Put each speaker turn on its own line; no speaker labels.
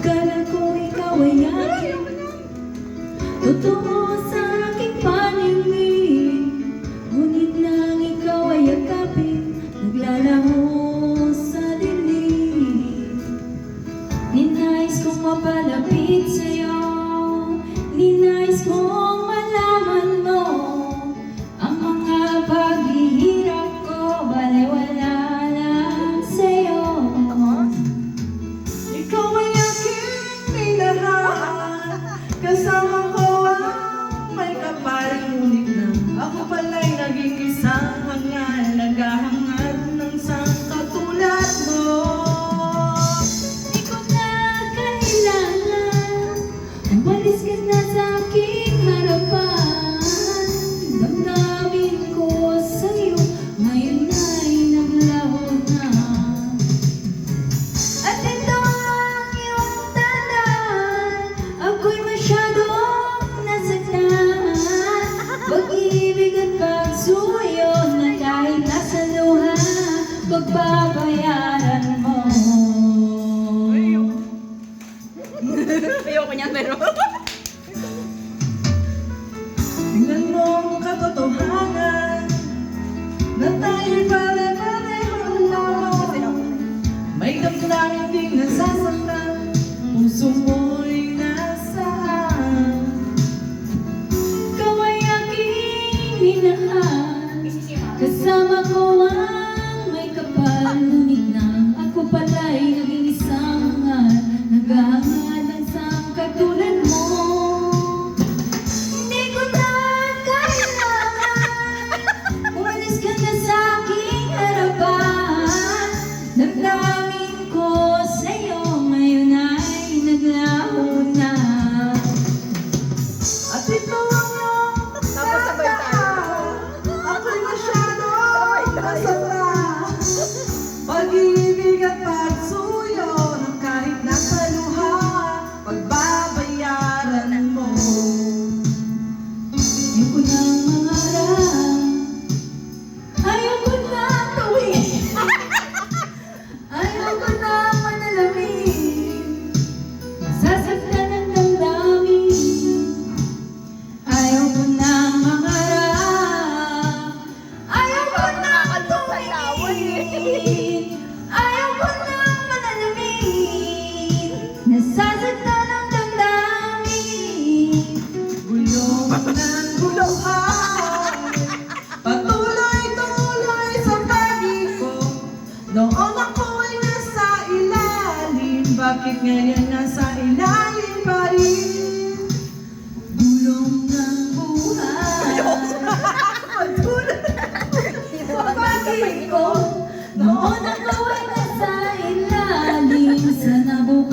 Kala ko ikaw ay akin, totoo sa aking paningin. Ngunit nang ikaw ay yakapin, naglalaho sa dilim. Ninais kong mapalapit sa'yo, ninais kong malaman mo ang mga paghihirap ko, baliwala lang sa'yo.
Ikaw ay aking minahal, kasama ko ang may kapal. Ngunit nang ako pala'y naging isang hangal, naghahangad ng isang katulad mo.
Di ko na kailangan, umalis ka na sa aking harapan. Damdamin ko sa'yo, ngayon ay naglaho na. At ito ang iyong tandaan, ako'y masyadong nasaktan. Pag-ibig at pagsuyo na kahit nasa luha, pagbabayaran mo.
Ayoko niya, pero...
Tingnan mo ang katotohanan na tayo'y pare-pareho lang. May damdamin ding nasasaktan, puso mo'y nasaan.
Ikaw ay aking minahal, kasama ko ang may kapal. Ngunit nang ako pala'y naging isang hangal, naghahangad ng isang katulad mo. Hindi ko na kailangan, umalis ka na sa aking harapan. Damdamin ko sa'yo, ngayon ay naglaho na.
At ito ang iyong
Tapos sabay tayo.
ako'y masyadong masama. Pag-ibig at pagsuyo ng kahit nasa luha, pagbabayaran mo.
Ayaw ko nang mangarap, ayaw ko nang tuwin, ayaw ko nang manalamin, sasaktan ng damdamin. Ayaw ko nang mangarap, ayaw ko nang tuwin, ayaw ko nang manalamin, nasasaktan ng damdamin.
Gulong ng buhay, patuloy-tuloy sa pag-iko. Noon ako'y nasa ilalim, bakit ngayon nasa ilalim pa rin? Gulong ng buhay, patuloy sa pag-iko.
Noon ako ay nasa ilalim, sa nabubuhay